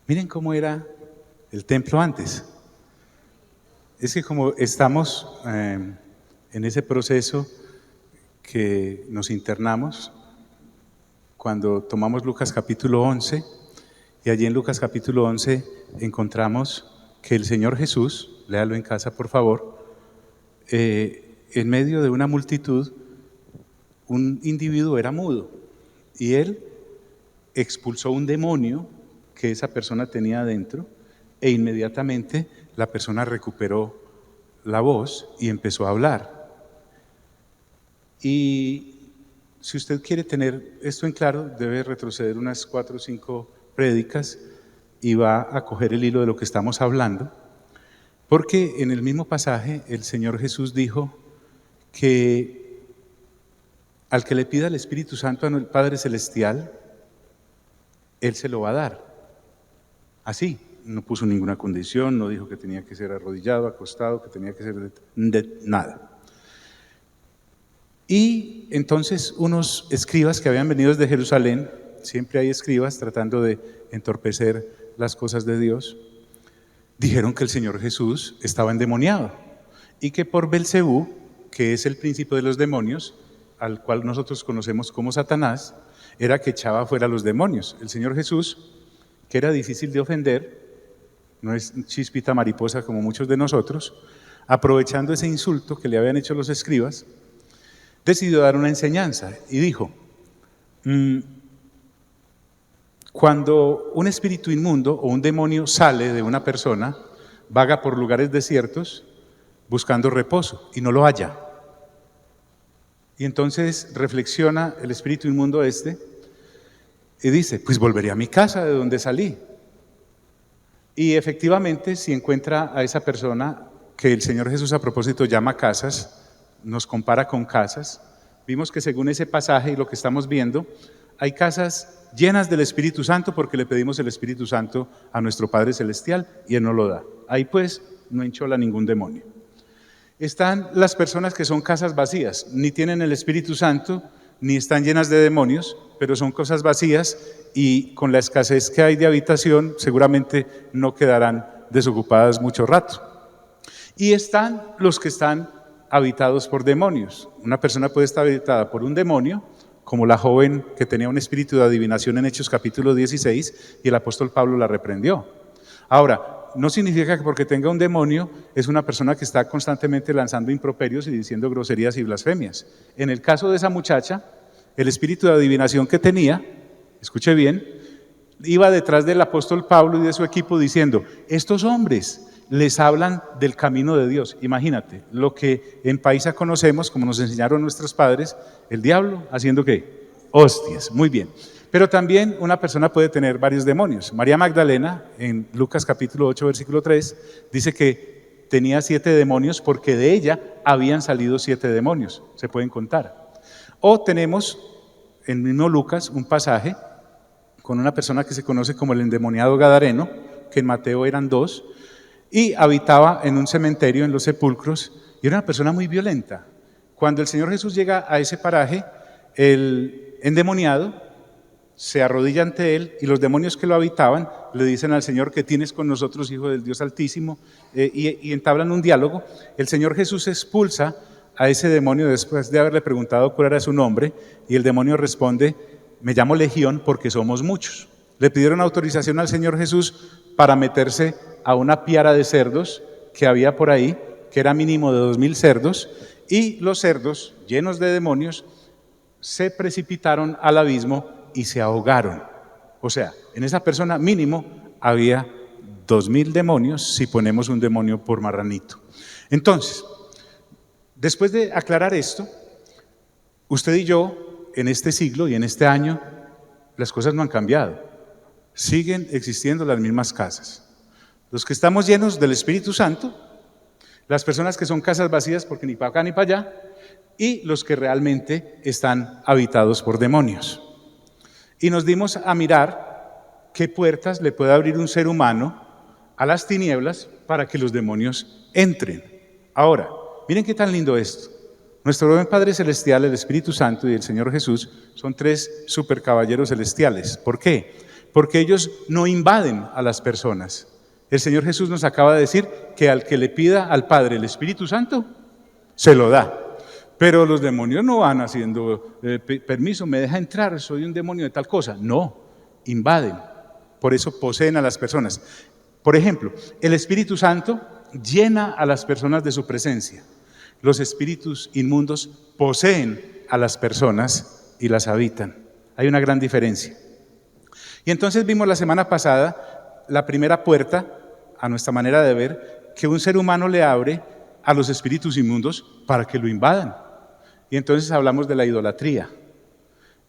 Miren cómo era el templo antes. Es que como estamos en ese proceso que nos internamos, cuando tomamos Lucas capítulo 11, y allí en Lucas capítulo 11 encontramos que el Señor Jesús, léalo en casa por favor, en medio de una multitud, un individuo era mudo y él expulsó un demonio que esa persona tenía adentro e inmediatamente la persona recuperó la voz y empezó a hablar. Y si usted quiere tener esto en claro, debe retroceder unas 4 o 5 prédicas y va a coger el hilo de lo que estamos hablando, porque en el mismo pasaje el Señor Jesús dijo que al que le pida el Espíritu Santo al Padre Celestial, Él se lo va a dar. Así, no puso ninguna condición, no dijo que tenía que ser arrodillado, acostado, que tenía que ser de nada. Y entonces unos escribas que habían venido desde Jerusalén, siempre hay escribas tratando de entorpecer las cosas de Dios, dijeron que el Señor Jesús estaba endemoniado y que por Belcebú, que es el príncipe de los demonios, al cual nosotros conocemos como Satanás, era que echaba fuera a los demonios. El Señor Jesús, que era difícil de ofender, no es chispita mariposa como muchos de nosotros, aprovechando ese insulto que le habían hecho los escribas, decidió dar una enseñanza y dijo: cuando un espíritu inmundo o un demonio sale de una persona, vaga por lugares desiertos buscando reposo y no lo halla. Y entonces reflexiona el espíritu inmundo y dice: pues volveré a mi casa de donde salí. Y efectivamente, si encuentra a esa persona que el Señor Jesús a propósito llama casas, nos compara con casas, vimos que según ese pasaje y lo que estamos viendo, hay casas llenas del Espíritu Santo porque le pedimos el Espíritu Santo a nuestro Padre Celestial y Él nos lo da. Ahí pues no enchola ningún demonio. Están las personas que son casas vacías, ni tienen el Espíritu Santo, ni están llenas de demonios, pero son cosas vacías y con la escasez que hay de habitación seguramente no quedarán desocupadas mucho rato. Y están los que están habitados por demonios. Una persona puede estar habitada por un demonio, como la joven que tenía un espíritu de adivinación en Hechos capítulo 16 y el apóstol Pablo la reprendió. Ahora, no significa que porque tenga un demonio es una persona que está constantemente lanzando improperios y diciendo groserías y blasfemias. En el caso de esa muchacha, el espíritu de adivinación que tenía, escuche bien, iba detrás del apóstol Pablo y de su equipo diciendo: estos hombres les hablan del camino de Dios. Imagínate, lo que en Paisa conocemos, como nos enseñaron nuestros padres, el diablo haciendo ¿qué? Hostias, muy bien. Pero también una persona puede tener varios demonios. María Magdalena, en Lucas capítulo 8, versículo 3, dice que tenía 7 demonios porque de ella habían salido 7 demonios, se pueden contar. O tenemos en mismo Lucas un pasaje con una persona que se conoce como el endemoniado gadareno, que en Mateo eran 2, y habitaba en un cementerio, en los sepulcros, y era una persona muy violenta. Cuando el Señor Jesús llega a ese paraje, el endemoniado se arrodilla ante él y los demonios que lo habitaban le dicen al Señor: ¿qué tienes con nosotros, Hijo del Dios Altísimo? Y entablan un diálogo. El Señor Jesús expulsa a ese demonio después de haberle preguntado cuál era su nombre, y el demonio responde: me llamo Legión porque somos muchos. Le pidieron autorización al Señor Jesús para meterse a una piara de cerdos que había por ahí, que era mínimo de 2000 cerdos, y los cerdos, llenos de demonios, se precipitaron al abismo y se ahogaron. O sea, en esa persona mínimo había 2000 demonios, si ponemos un demonio por marranito. Entonces, después de aclarar esto, usted y yo, en este siglo y en este año, las cosas no han cambiado. Siguen existiendo las mismas casas. Los que estamos llenos del Espíritu Santo, las personas que son casas vacías porque ni para acá ni para allá, y los que realmente están habitados por demonios. Y nos dimos a mirar qué puertas le puede abrir un ser humano a las tinieblas para que los demonios entren. Ahora, miren qué tan lindo esto. Nuestro buen Padre Celestial, el Espíritu Santo y el Señor Jesús son 3 super caballeros celestiales. ¿Por qué? Porque ellos no invaden a las personas. El Señor Jesús nos acaba de decir que al que le pida al Padre el Espíritu Santo, se lo da. Pero los demonios no van haciendo, permiso, me deja entrar, soy un demonio de tal cosa. No, invaden. Por eso poseen a las personas. Por ejemplo, el Espíritu Santo llena a las personas de su presencia. Los espíritus inmundos poseen a las personas y las habitan. Hay una gran diferencia. Y entonces vimos la semana pasada la primera puerta, a nuestra manera de ver, que un ser humano le abre a los espíritus inmundos para que lo invadan. Y entonces hablamos de la idolatría.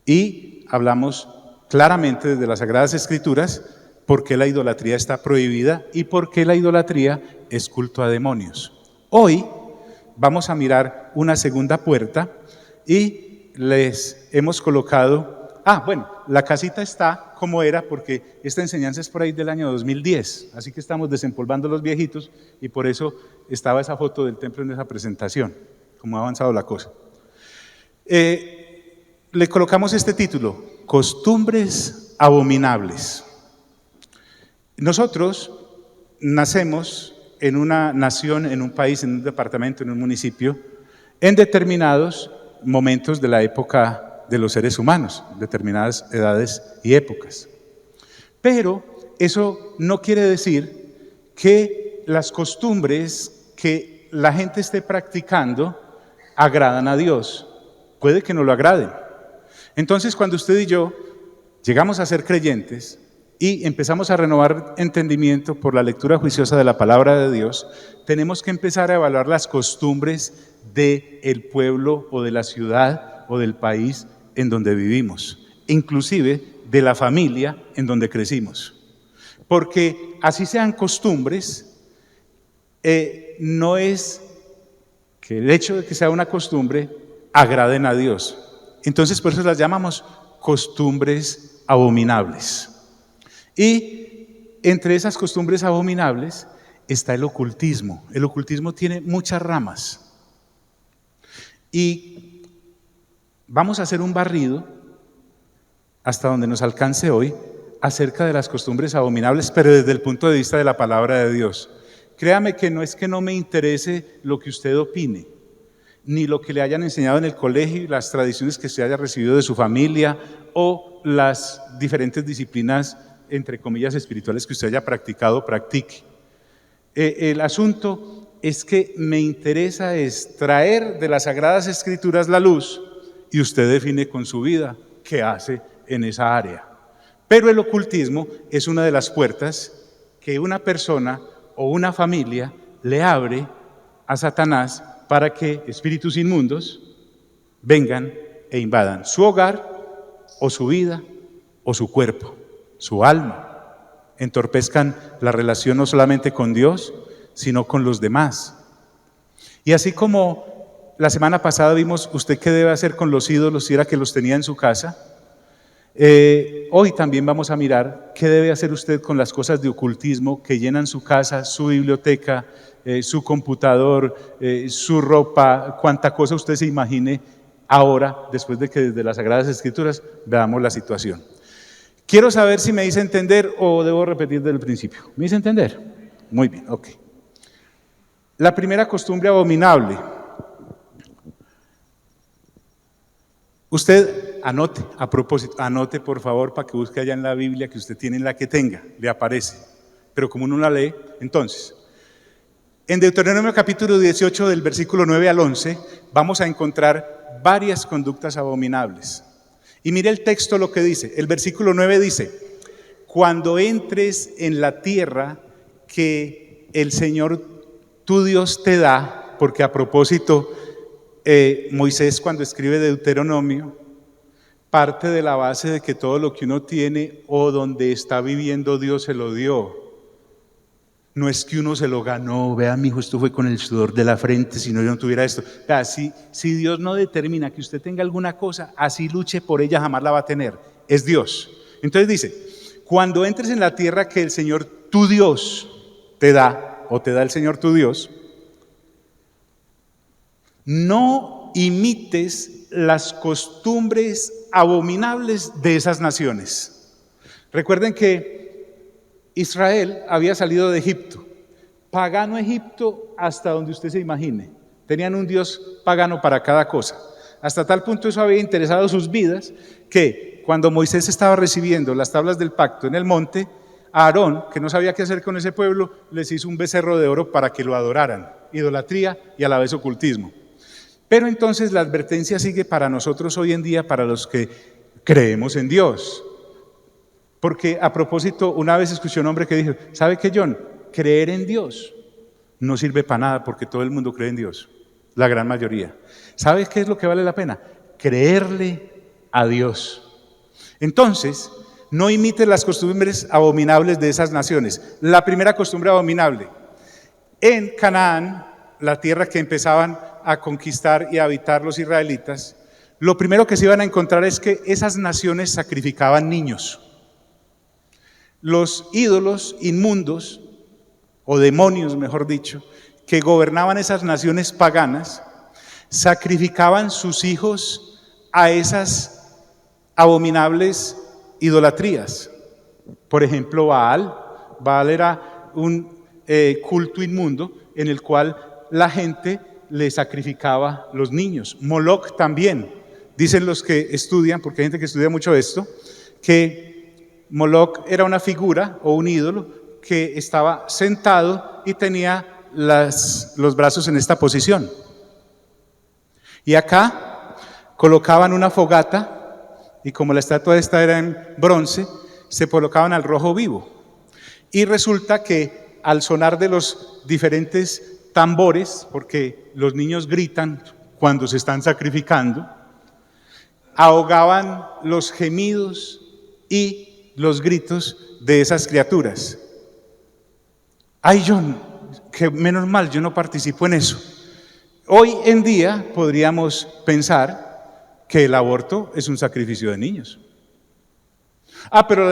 Y hablamos claramente desde las Sagradas Escrituras por qué la idolatría está prohibida y por qué la idolatría es culto a demonios. Hoy vamos a mirar una segunda puerta y les hemos colocado, la casita está como era porque esta enseñanza es por ahí del año 2010, así que estamos desempolvando los viejitos y por eso estaba esa foto del templo en esa presentación, como ha avanzado la cosa. Le colocamos este título, Costumbres Abominables. Nosotros nacemos en una nación, en un país, en un departamento, en un municipio, en determinados momentos de la época de los seres humanos, determinadas edades y épocas. Pero eso no quiere decir que las costumbres que la gente esté practicando agradan a Dios. Puede que no lo agraden. Entonces, cuando usted y yo llegamos a ser creyentes y empezamos a renovar entendimiento por la lectura juiciosa de la palabra de Dios, tenemos que empezar a evaluar las costumbres del pueblo o de la ciudad o del país en donde vivimos, inclusive de la familia en donde crecimos. Porque así sean costumbres, no es que el hecho de que sea una costumbre agraden a Dios. Entonces por eso las llamamos costumbres abominables. Y entre esas costumbres abominables está el ocultismo. El ocultismo tiene muchas ramas. Y vamos a hacer un barrido hasta donde nos alcance hoy acerca de las costumbres abominables, pero desde el punto de vista de la palabra de Dios. Créame que no es que no me interese lo que usted opine, ni lo que le hayan enseñado en el colegio, las tradiciones que usted haya recibido de su familia o las diferentes disciplinas, entre comillas, espirituales que usted haya practicado o practique. El asunto es que me interesa es traer de las Sagradas Escrituras la luz y usted define con su vida qué hace en esa área. Pero el ocultismo es una de las puertas que una persona o una familia le abre a Satanás para que espíritus inmundos vengan e invadan su hogar o su vida o su cuerpo, su alma, entorpezcan la relación no solamente con Dios, sino con los demás. Y así como la semana pasada vimos usted qué debe hacer con los ídolos si era que los tenía en su casa, hoy también vamos a mirar qué debe hacer usted con las cosas de ocultismo que llenan su casa, su biblioteca, su computador, su ropa, cuanta cosa usted se imagine ahora, después de que desde las Sagradas Escrituras veamos la situación. Quiero saber si me hice entender o debo repetir desde el principio. ¿Me hice entender? Muy bien, ok. La primera costumbre abominable. Usted anote, a propósito, anote por favor para que busque allá en la Biblia que usted tiene, en la que tenga, le aparece. Pero como uno la lee, entonces, en Deuteronomio capítulo 18 del versículo 9 al 11, vamos a encontrar varias conductas abominables. Y mire el texto lo que dice, el versículo 9 dice, cuando entres en la tierra que el Señor tu Dios te da, porque a propósito, Moisés cuando escribe Deuteronomio, parte de la base de que todo lo que uno tiene o donde está viviendo Dios se lo dio. No es que uno se lo ganó, vea mi hijo, esto fue con el sudor de la frente, si no yo no tuviera esto. Vea, si Dios no determina que usted tenga alguna cosa, así luche por ella, jamás la va a tener, es Dios. Entonces dice, cuando entres en la tierra que el Señor tu Dios te da, o te da el Señor tu Dios, no imites las costumbres abominables de esas naciones. Recuerden que Israel había salido de Egipto, pagano Egipto hasta donde usted se imagine. Tenían un Dios pagano para cada cosa. Hasta tal punto eso había interesado sus vidas que cuando Moisés estaba recibiendo las tablas del pacto en el monte, a Aarón, que no sabía qué hacer con ese pueblo, les hizo un becerro de oro para que lo adoraran. Idolatría y a la vez ocultismo. Pero entonces la advertencia sigue para nosotros hoy en día, para los que creemos en Dios. Porque a propósito, una vez escuché a un hombre que dijo, ¿sabe qué, John? Creer en Dios no sirve para nada porque todo el mundo cree en Dios, la gran mayoría. ¿Sabe qué es lo que vale la pena? Creerle a Dios. Entonces, no imite las costumbres abominables de esas naciones. La primera costumbre abominable, en Canaán, la tierra que empezaban a conquistar y a habitar los israelitas, lo primero que se iban a encontrar es que esas naciones sacrificaban niños. Los ídolos inmundos, o demonios mejor dicho, que gobernaban esas naciones paganas, sacrificaban sus hijos a esas abominables idolatrías. Por ejemplo, Baal era un culto inmundo en el cual la gente le sacrificaba los niños. Moloch también, dicen los que estudian, porque hay gente que estudia mucho esto, que Moloch era una figura o un ídolo que estaba sentado y tenía los brazos en esta posición. Y acá colocaban una fogata y como la estatua esta era en bronce, se colocaban al rojo vivo. Y resulta que al sonar de los diferentes tambores, porque los niños gritan cuando se están sacrificando, ahogaban los gemidos y los gritos de esas criaturas. Ay, John, que menos mal, yo no participo en eso. Hoy en día podríamos pensar que el aborto es un sacrificio de niños. Pero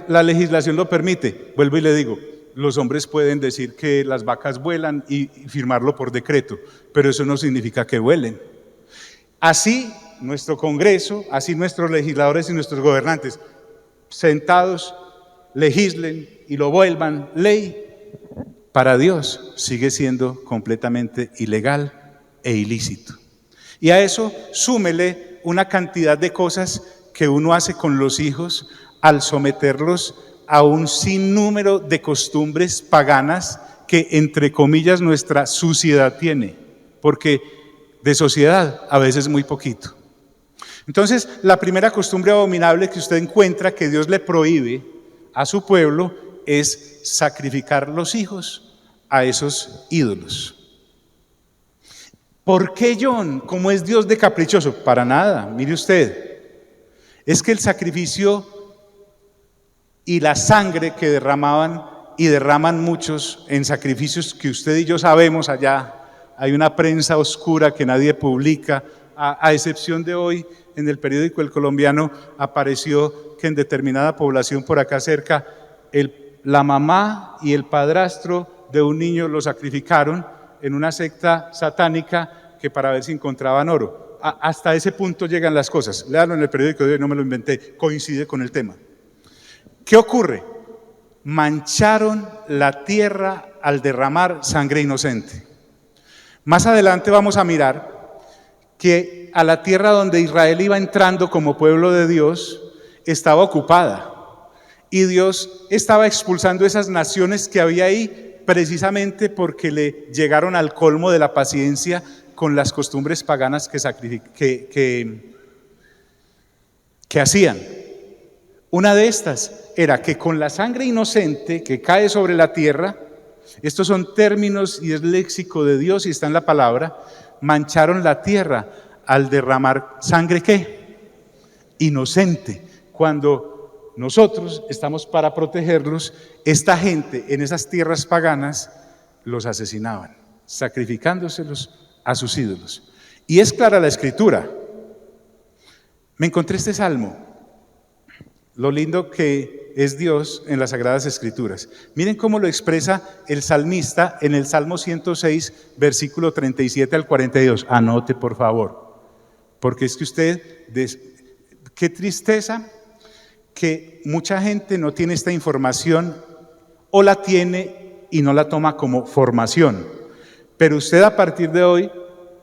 la legislación lo permite. Vuelvo y le digo, los hombres pueden decir que las vacas vuelan y firmarlo por decreto, pero eso no significa que vuelen. Así nuestro Congreso, así nuestros legisladores y nuestros gobernantes, sentados, legislen y lo vuelvan ley, para Dios sigue siendo completamente ilegal e ilícito. Y a eso súmele una cantidad de cosas que uno hace con los hijos al someterlos a un sinnúmero de costumbres paganas que, entre comillas, nuestra sociedad tiene, porque de sociedad a veces muy poquito. Entonces, la primera costumbre abominable que usted encuentra que Dios le prohíbe a su pueblo es sacrificar los hijos a esos ídolos. ¿Por qué, John? ¿Cómo es Dios de caprichoso? Para nada, mire usted. Es que el sacrificio y la sangre que derramaban y derraman muchos en sacrificios que usted y yo sabemos allá, hay una prensa oscura que nadie publica, a excepción de hoy en el periódico El Colombiano apareció que en determinada población por acá cerca, la mamá y el padrastro de un niño lo sacrificaron en una secta satánica que para ver si encontraban oro. Hasta ese punto llegan las cosas. Léanlo en el periódico de hoy, no me lo inventé, coincide con el tema. ¿Qué ocurre? Mancharon la tierra al derramar sangre inocente. Más adelante vamos a mirar que a la tierra donde Israel iba entrando como pueblo de Dios estaba ocupada y Dios estaba expulsando esas naciones que había ahí precisamente porque le llegaron al colmo de la paciencia con las costumbres paganas que hacían. Una de estas era que con la sangre inocente que cae sobre la tierra, estos son términos y es léxico de Dios y está en la palabra, mancharon la tierra al derramar sangre ¿qué? Inocente. Cuando nosotros estamos para protegerlos, esta gente en esas tierras paganas los asesinaban, sacrificándoselos a sus ídolos. Y es clara la escritura. Me encontré este salmo, lo lindo que es Dios en las Sagradas Escrituras. Miren cómo lo expresa el salmista en el Salmo 106, versículo 37 al 42. Anote, por favor, porque es que usted, qué tristeza que mucha gente no tiene esta información o la tiene y no la toma como formación. Pero usted a partir de hoy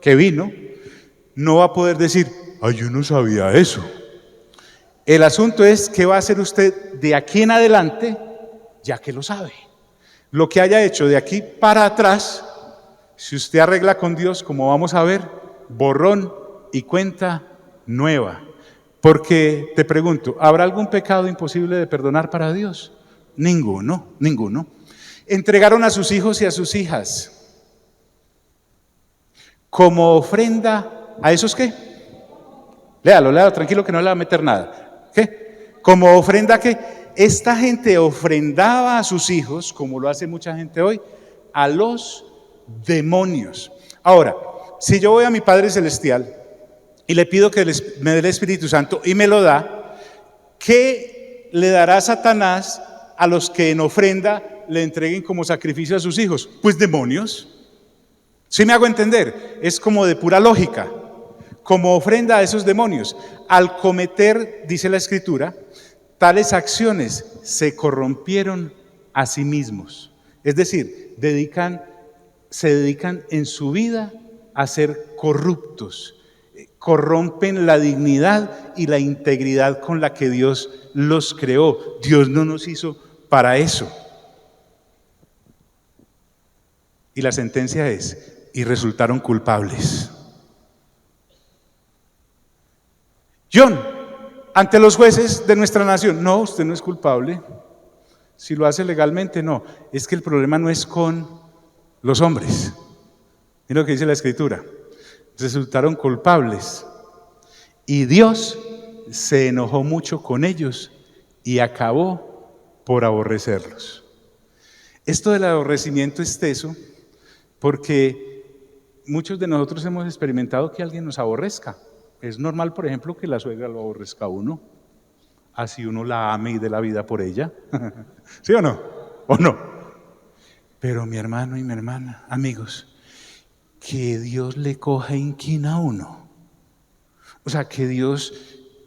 que vino, no va a poder decir, ay, yo no sabía eso. El asunto es qué va a hacer usted de aquí en adelante, ya que lo sabe. Lo que haya hecho de aquí para atrás, si usted arregla con Dios, como vamos a ver, borrón y cuenta nueva. Porque te pregunto, ¿habrá algún pecado imposible de perdonar para Dios? Ninguno, ninguno. Entregaron a sus hijos y a sus hijas como ofrenda, ¿a esos qué? Léalo, tranquilo que no le va a meter nada. ¿Qué? Como ofrenda que esta gente ofrendaba a sus hijos, como lo hace mucha gente hoy, a los demonios. Ahora, si yo voy a mi Padre Celestial y le pido que me dé el Espíritu Santo y me lo da, ¿qué le dará Satanás a los que en ofrenda le entreguen como sacrificio a sus hijos? Pues demonios. ¿Sí me hago entender? Es como de pura lógica. Como ofrenda a esos demonios. Al cometer, dice la Escritura, tales acciones se corrompieron a sí mismos. Es decir, se dedican en su vida a ser corruptos. Corrompen la dignidad y la integridad con la que Dios los creó. Dios no nos hizo para eso. Y la sentencia es, y resultaron culpables. John, ante los jueces de nuestra nación, no, usted no es culpable. Si lo hace legalmente, no. Es que el problema no es con los hombres. Mira lo que dice la Escritura. Resultaron culpables. Y Dios se enojó mucho con ellos y acabó por aborrecerlos. Esto del aborrecimiento es teso porque muchos de nosotros hemos experimentado que alguien nos aborrezca. Es normal, por ejemplo, que la suegra lo aborrezca a uno. Así uno la ame y dé la vida por ella. ¿Sí o no? ¿O no? Pero mi hermano y mi hermana, amigos, que Dios le coja inquina a uno. O sea, que Dios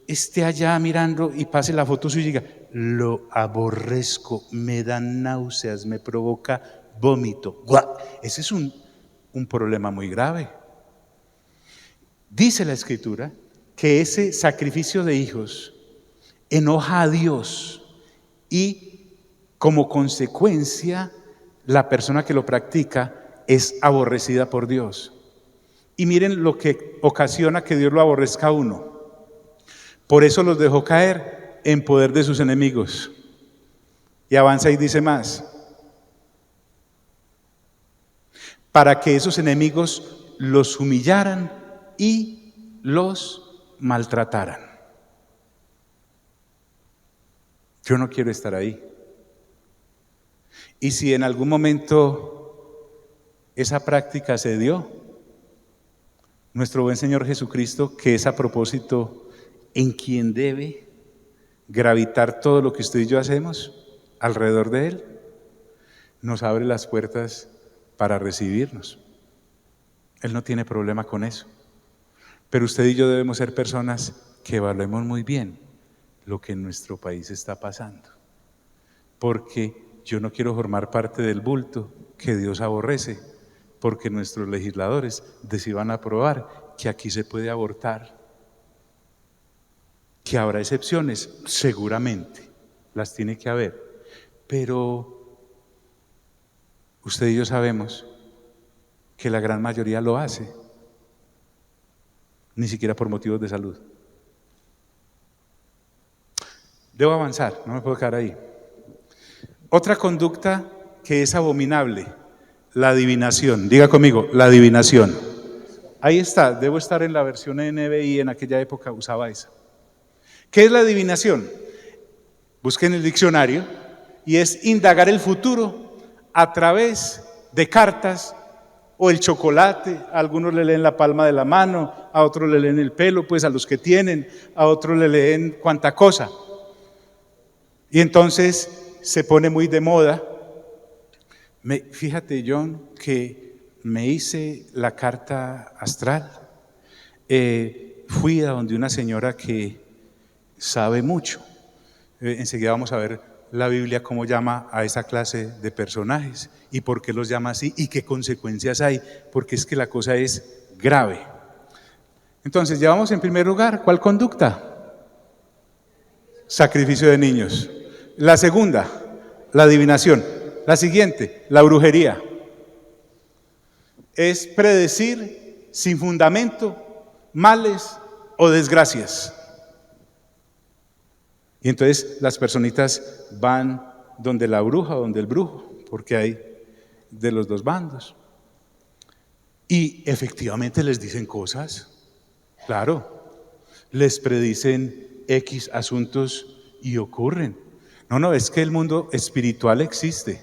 esté allá mirando y pase la foto suya y diga, lo aborrezco, me dan náuseas, me provoca vómito. Ese es un problema muy grave. Dice la Escritura que ese sacrificio de hijos enoja a Dios y como consecuencia la persona que lo practica es aborrecida por Dios. Y miren lo que ocasiona que Dios lo aborrezca a uno. Por eso los dejó caer en poder de sus enemigos. Y avanza y dice más. Para que esos enemigos los humillaran y los maltrataran. Yo no quiero estar ahí. Y si en algún momento esa práctica se dio, nuestro buen Señor Jesucristo, que es a propósito en quien debe gravitar todo lo que usted y yo hacemos alrededor de Él, nos abre las puertas para recibirnos. Él no tiene problema con eso. Pero usted y yo debemos ser personas que evaluemos muy bien lo que en nuestro país está pasando. Porque yo no quiero formar parte del bulto que Dios aborrece, porque nuestros legisladores decidan aprobar que aquí se puede abortar. Que habrá excepciones, seguramente, las tiene que haber. Pero usted y yo sabemos que la gran mayoría lo hace, ni siquiera por motivos de salud. Debo avanzar, no me puedo quedar ahí. Otra conducta que es abominable, la adivinación. Diga conmigo, la adivinación. Ahí está, debo estar en la versión NBI, en aquella época usaba esa. ¿Qué es la adivinación? Busquen el diccionario y es indagar el futuro a través de cartas o el chocolate. A algunos le leen la palma de la mano, a otros le leen el pelo, pues a los que tienen, a otros le leen cuanta cosa. Y entonces se pone muy de moda. Fíjate, John, que me hice la carta astral. Fui a donde una señora que sabe mucho Enseguida vamos a ver la Biblia cómo llama a esa clase de personajes y por qué los llama así y qué consecuencias hay, porque es que la cosa es grave. Entonces, llevamos en primer lugar, ¿cuál conducta? Sacrificio de niños. La segunda, la adivinación. La siguiente, la brujería. Es predecir sin fundamento males o desgracias. Y entonces las personitas van donde la bruja, donde el brujo, porque hay de los dos bandos. Y efectivamente les dicen cosas, claro, les predicen X asuntos y ocurren. No, es que el mundo espiritual existe,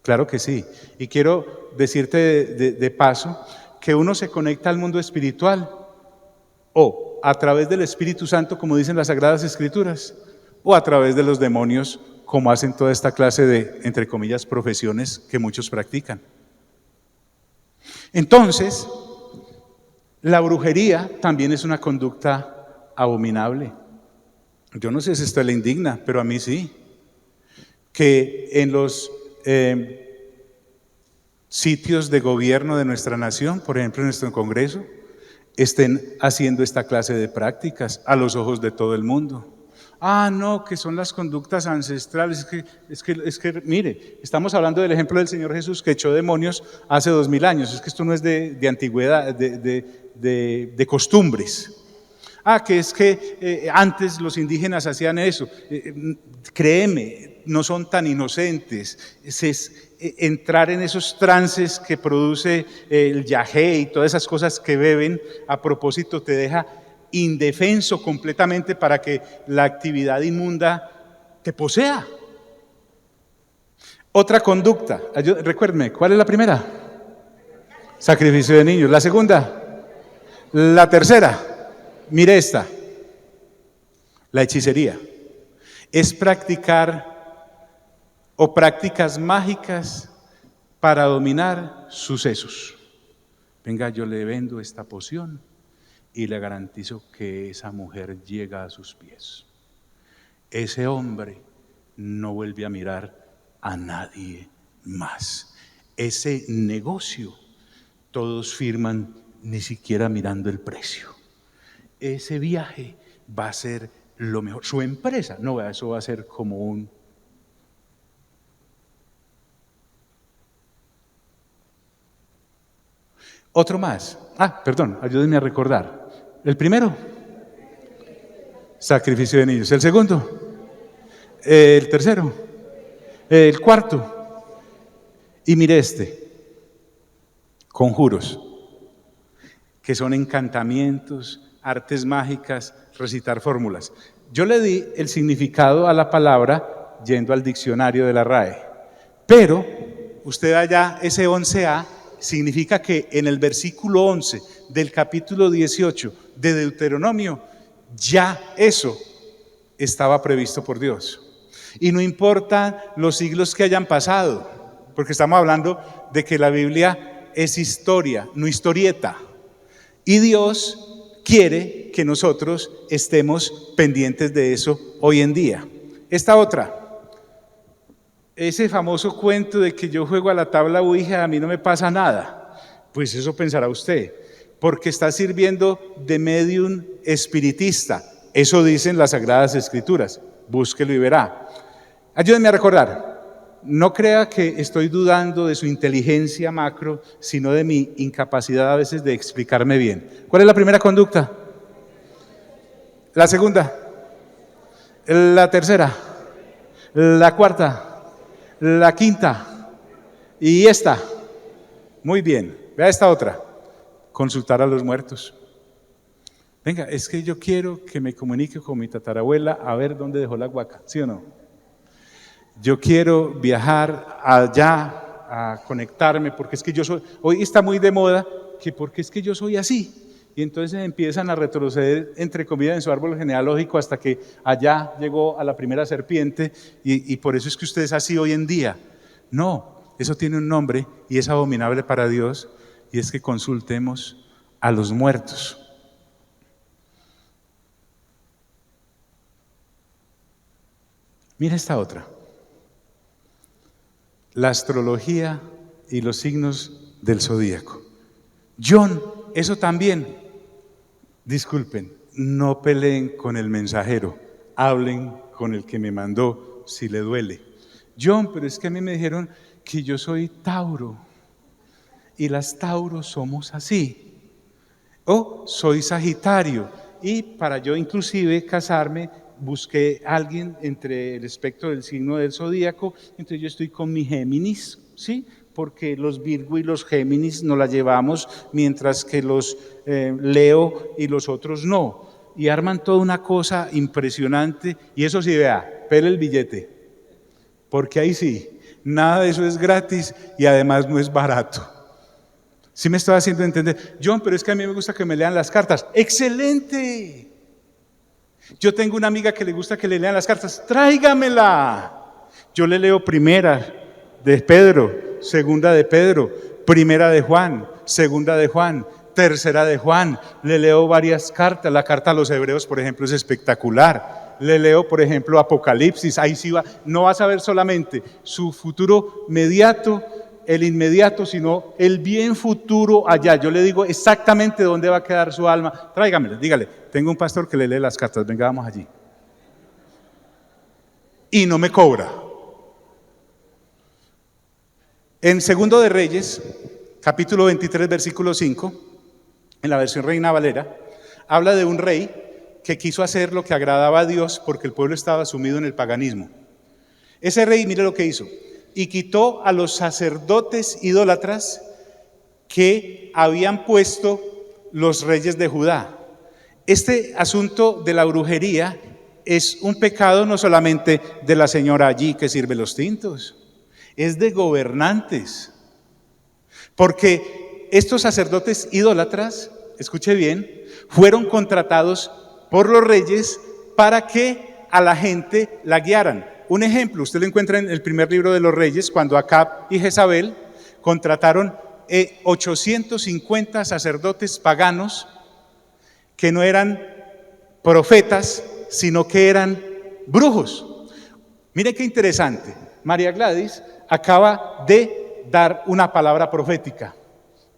claro que sí. Y quiero decirte de paso que uno se conecta al mundo espiritual o a través del Espíritu Santo, como dicen las Sagradas Escrituras, o a través de los demonios, como hacen toda esta clase de, entre comillas, profesiones que muchos practican. Entonces, la brujería también es una conducta abominable. Yo no sé si esto le indigna, pero a mí sí. Que en los sitios de gobierno de nuestra nación, por ejemplo en nuestro Congreso, estén haciendo esta clase de prácticas a los ojos de todo el mundo. No, que son las conductas ancestrales. Es que, mire, estamos hablando del ejemplo del Señor Jesús que echó demonios hace 2000 años. Es que esto no es de antigüedad, de costumbres. Que es que antes los indígenas hacían eso. Créeme, no son tan inocentes. Entrar en esos trances que produce el yagé y todas esas cosas que beben, a propósito te deja indefenso completamente para que la actividad inmunda te posea. Otra conducta, recuérdeme, ¿cuál es la primera? Sacrificio de niños. La segunda, la tercera, mire esta, la hechicería. Es practicar o prácticas mágicas para dominar sucesos. Venga, yo le vendo esta poción y le garantizo que esa mujer llega a sus pies. Ese hombre no vuelve a mirar a nadie más. Ese negocio, todos firman ni siquiera mirando el precio. Ese viaje va a ser lo mejor. Su empresa, no, eso va a ser como un... Otro más. Perdón, ayúdenme a recordar. El primero, sacrificio de niños. El segundo, el tercero, el cuarto. Y mire conjuros, que son encantamientos, artes mágicas, recitar fórmulas. Yo le di el significado a la palabra yendo al diccionario de la RAE, pero usted allá, ese 11a, significa que en el versículo 11 del capítulo 18 de Deuteronomio, ya eso estaba previsto por Dios. Y no importa los siglos que hayan pasado, porque estamos hablando de que la Biblia es historia, no historieta. Y Dios quiere que nosotros estemos pendientes de eso hoy en día. Esta otra, ese famoso cuento de que yo juego a la tabla Ouija, a mí no me pasa nada. Pues eso pensará usted, porque está sirviendo de medium espiritista. Eso dicen las Sagradas Escrituras. Búsquelo y verá. Ayúdenme a recordar. No crea que estoy dudando de su inteligencia macro, sino de mi incapacidad a veces de explicarme bien. ¿Cuál es la primera conducta? La segunda. La tercera. La cuarta. La quinta. Y esta. Muy bien. Vea esta otra. Consultar a los muertos. Venga, es que yo quiero que me comunique con mi tatarabuela a ver dónde dejó la guaca, ¿sí o no? Yo quiero viajar allá a conectarme porque es que yo soy, hoy está muy de moda que porque es que yo soy así. Y entonces empiezan a retroceder, entre comillas, en su árbol genealógico hasta que allá llegó a la primera serpiente y por eso es que usted es así hoy en día. No, eso tiene un nombre y es abominable para Dios y es que consultemos a los muertos. Mira esta otra. La astrología y los signos del zodíaco. John, eso también. Disculpen, no peleen con el mensajero, hablen con el que me mandó si le duele. John, pero es que a mí me dijeron que yo soy Tauro y las Tauros somos así. O soy Sagitario y para yo inclusive casarme busqué a alguien entre el espectro del signo del zodíaco, entonces yo estoy con mi Géminis, ¿sí? Porque los Virgo y los Géminis nos la llevamos, mientras que los Leo y los otros no. Y arman toda una cosa impresionante, y eso sí, vea, pele el billete, porque ahí sí, nada de eso es gratis y además no es barato. ¿Sí me estoy haciendo entender? John, pero es que a mí me gusta que me lean las cartas. ¡Excelente! Yo tengo una amiga que le gusta que le lean las cartas. ¡Tráigamela! Yo le leo primera de Pedro, segunda de Pedro, primera de Juan, segunda de Juan, tercera de Juan. Le leo varias cartas. La carta a los hebreos, por ejemplo, es espectacular. Le leo, por ejemplo, Apocalipsis. Ahí sí va. No vas a ver solamente su futuro mediato, el inmediato, sino el bien futuro allá. Yo le digo exactamente dónde va a quedar su alma. Tráigamela, dígale, tengo un pastor que le lee las cartas, venga, vamos allí. Y no me cobra. En Segundo de Reyes, capítulo 23, versículo 5, en la versión Reina Valera, habla de un rey que quiso hacer lo que agradaba a Dios porque el pueblo estaba sumido en el paganismo. Ese rey, mire lo que hizo. Y quitó a los sacerdotes idólatras que habían puesto los reyes de Judá. Este asunto de la brujería es un pecado no solamente de la señora allí que sirve los tintos, es de gobernantes. Porque estos sacerdotes idólatras, escuche bien, fueron contratados por los reyes para que a la gente la guiaran. Un ejemplo, usted lo encuentra en el primer libro de los Reyes, cuando Acab y Jezabel contrataron 850 sacerdotes paganos que no eran profetas, sino que eran brujos. Mire qué interesante, María Gladys acaba de dar una palabra profética.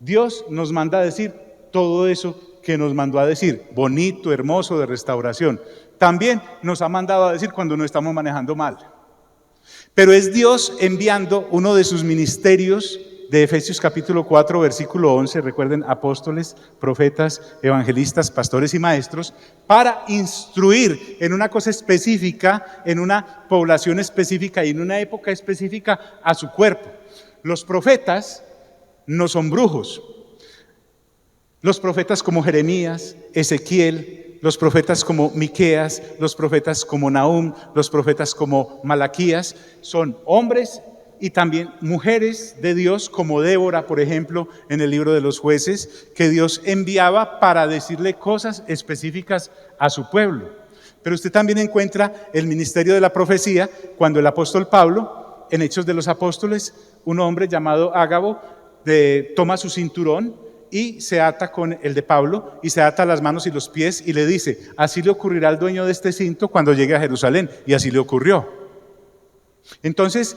Dios nos manda a decir todo eso que nos mandó a decir, bonito, hermoso, de restauración. También nos ha mandado a decir cuando nos estamos manejando mal. Pero es Dios enviando uno de sus ministerios de Efesios capítulo 4, versículo 11, recuerden, apóstoles, profetas, evangelistas, pastores y maestros, para instruir en una cosa específica, en una población específica y en una época específica a su cuerpo. Los profetas no son brujos. Los profetas como Jeremías, Ezequiel, los profetas como Miqueas, los profetas como Nahum, los profetas como Malaquías, son hombres y también mujeres de Dios, como Débora, por ejemplo, en el libro de los Jueces, que Dios enviaba para decirle cosas específicas a su pueblo. Pero usted también encuentra el ministerio de la profecía cuando el apóstol Pablo, en Hechos de los Apóstoles, un hombre llamado Ágabo toma su cinturón y se ata con el de Pablo y se ata las manos y los pies y le dice, así le ocurrirá al dueño de este cinto cuando llegue a Jerusalén, y así le ocurrió. Entonces,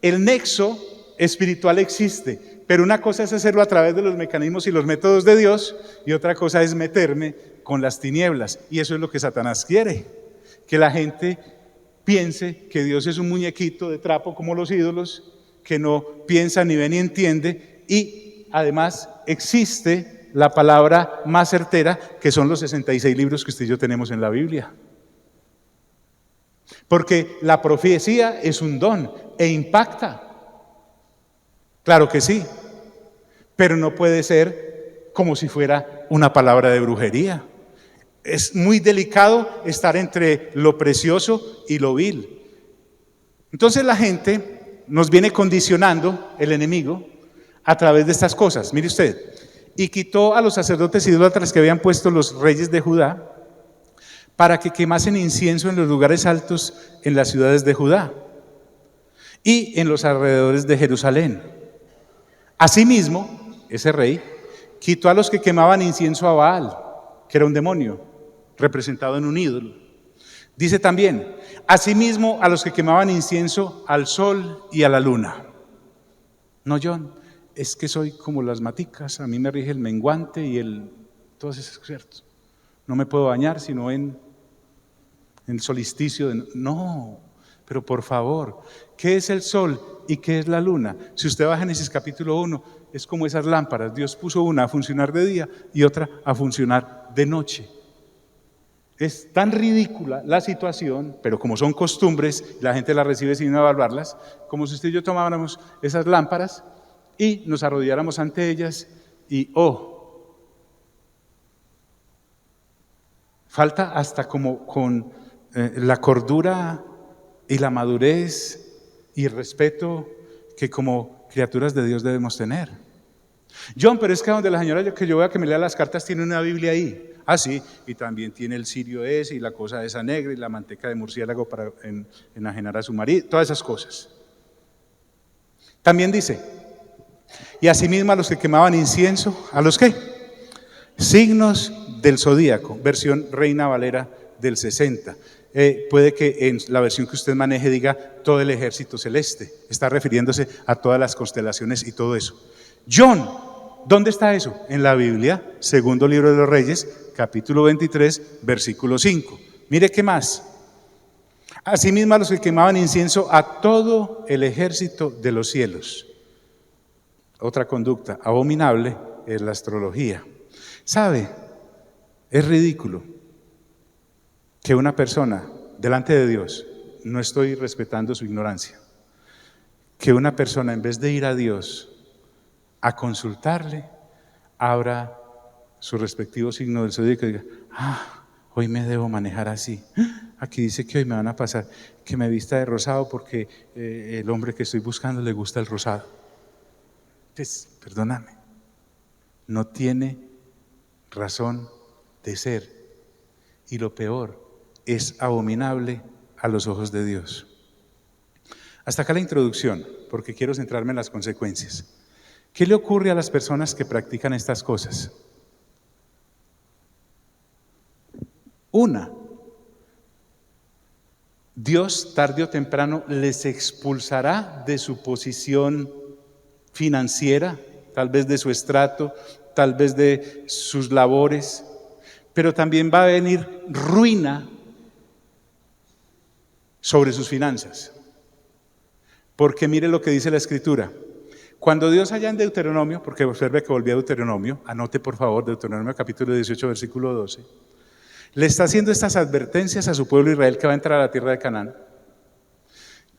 el nexo espiritual existe, pero una cosa es hacerlo a través de los mecanismos y los métodos de Dios, y otra cosa es meterme con las tinieblas, y eso es lo que Satanás quiere, que la gente piense que Dios es un muñequito de trapo como los ídolos, que no piensa ni ve ni entiende, y además existe la palabra más certera, que son los 66 libros que usted y yo tenemos en la Biblia. Porque la profecía es un don e impacta. Claro que sí, pero no puede ser como si fuera una palabra de brujería. Es muy delicado estar entre lo precioso y lo vil. Entonces la gente nos viene condicionando, el enemigo, a través de estas cosas. Mire usted, y quitó a los sacerdotes idólatras que habían puesto los reyes de Judá para que quemasen incienso en los lugares altos en las ciudades de Judá y en los alrededores de Jerusalén. Asimismo, ese rey quitó a los que quemaban incienso a Baal, que era un demonio representado en un ídolo. Dice también, asimismo a los que quemaban incienso al sol y a la luna. No, John, es que soy como las maticas, a mí me rige el menguante y todos esos ciertos. No me puedo bañar sino en el solsticio. No, pero por favor, ¿qué es el sol y qué es la luna? Si usted va a Génesis capítulo 1, es como esas lámparas. Dios puso una a funcionar de día y otra a funcionar de noche. Es tan ridícula la situación, pero como son costumbres, la gente las recibe sin evaluarlas, como si usted y yo tomáramos esas lámparas y nos arrodilláramos ante ellas y falta hasta como con la cordura y la madurez y el respeto que como criaturas de Dios debemos tener. John, pero es que donde la señora que yo vea que me lea las cartas tiene una Biblia ahí. Ah, sí, y también tiene el cirio ese y la cosa esa negra y la manteca de murciélago para enajenar a su marido, todas esas cosas. También dice, y asimismo a los que quemaban incienso, ¿a los qué? Signos del zodíaco, versión Reina Valera del 60. Puede que en la versión que usted maneje diga todo el ejército celeste, está refiriéndose a todas las constelaciones y todo eso. John, ¿dónde está eso? En la Biblia, segundo libro de los Reyes, capítulo 23, versículo 5. Mire qué más. Asimismo a los que quemaban incienso a todo el ejército de los cielos. Otra conducta abominable es la astrología. ¿Sabe? Es ridículo que una persona delante de Dios, no estoy respetando su ignorancia, que una persona en vez de ir a Dios a consultarle, abra su respectivo signo del zodíaco y diga, hoy me debo manejar así. Aquí dice que hoy me van a pasar que me vista de rosado porque el hombre que estoy buscando le gusta el rosado. Pues, perdóname, no tiene razón de ser. Y lo peor, es abominable a los ojos de Dios. Hasta acá la introducción, porque quiero centrarme en las consecuencias. ¿Qué le ocurre a las personas que practican estas cosas? Una, Dios tarde o temprano les expulsará de su posición financiera, tal vez de su estrato, tal vez de sus labores, pero también va a venir ruina sobre sus finanzas. Porque mire lo que dice la Escritura. Cuando Dios allá en Deuteronomio, porque observe que volví a Deuteronomio, anote por favor Deuteronomio capítulo 18 versículo 12, le está haciendo estas advertencias a su pueblo Israel que va a entrar a la tierra de Canaán.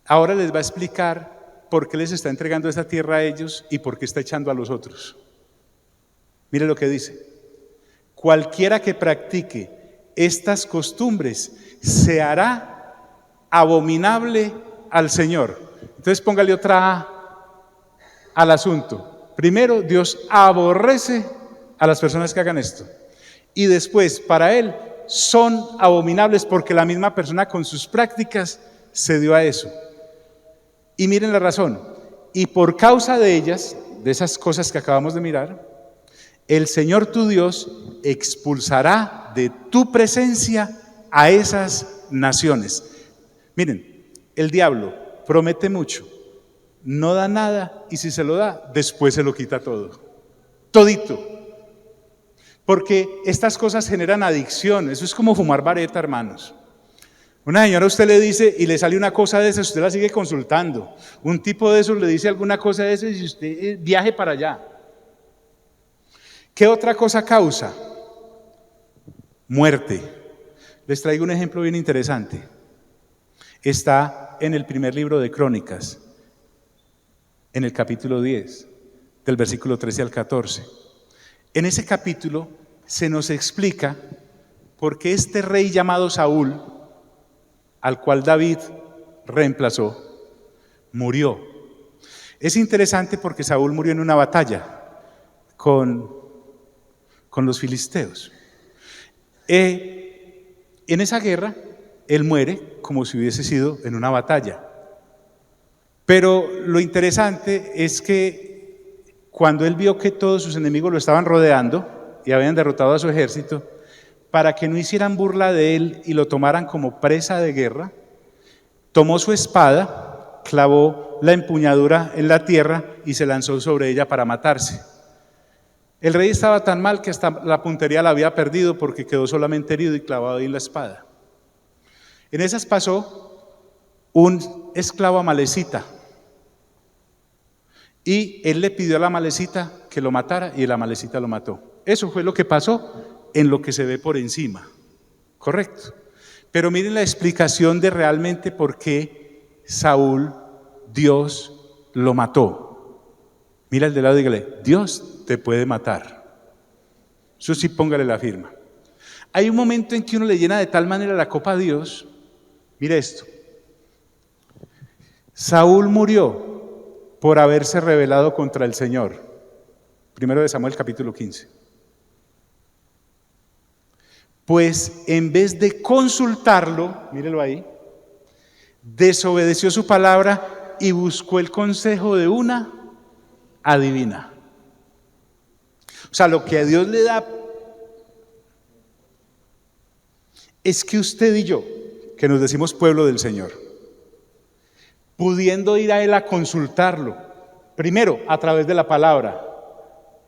Ahora les va a explicar por qué les está entregando esta tierra a ellos y por qué está echando a los otros. Mire lo que dice. Cualquiera que practique estas costumbres se hará abominable al Señor. Entonces póngale otra A al asunto. Primero, Dios aborrece a las personas que hagan esto. Y después, para Él, son abominables porque la misma persona con sus prácticas se dio a eso. Y miren la razón. Y por causa de ellas, de esas cosas que acabamos de mirar, el Señor tu Dios expulsará de tu presencia a esas naciones. Miren, el diablo promete mucho, no da nada y si se lo da, después se lo quita todo, todito. Porque estas cosas generan adicción, eso es como fumar vareta, hermanos. Una señora a usted le dice y le sale una cosa de esas, usted la sigue consultando. Un tipo de esos le dice alguna cosa de esas y usted viaje para allá. ¿Qué otra cosa causa? Muerte. Les traigo un ejemplo bien interesante. Está en el primer libro de Crónicas, en el capítulo 10, del versículo 13 al 14. En ese capítulo se nos explica por qué este rey llamado Saúl, al cual David reemplazó, murió. Es interesante porque Saúl murió en una batalla con los filisteos. En esa guerra, él muere como si hubiese sido en una batalla. Pero lo interesante es que cuando él vio que todos sus enemigos lo estaban rodeando y habían derrotado a su ejército, para que no hicieran burla de él y lo tomaran como presa de guerra, tomó su espada, clavó la empuñadura en la tierra y se lanzó sobre ella para matarse. El rey estaba tan mal que hasta la puntería la había perdido porque quedó solamente herido y clavado ahí en la espada. En esas pasó un esclavo amalecita y él le pidió a la amalecita que lo matara y el amalecita lo mató. Eso fue lo que pasó en lo que se ve por encima, ¿correcto? Pero miren la explicación de realmente por qué Saúl, Dios lo mató. Mira el de lado y dígale, Dios te puede matar. Eso sí, póngale la firma. Hay un momento en que uno le llena de tal manera la copa a Dios. Mire esto. Saúl murió por haberse rebelado contra el Señor. Primero de Samuel capítulo 15. Pues en vez de consultarlo, mírelo ahí, desobedeció su palabra y buscó el consejo de una adivina. O sea, lo que a Dios le da es que usted y yo, que nos decimos pueblo del Señor, pudiendo ir a Él a consultarlo, primero a través de la palabra.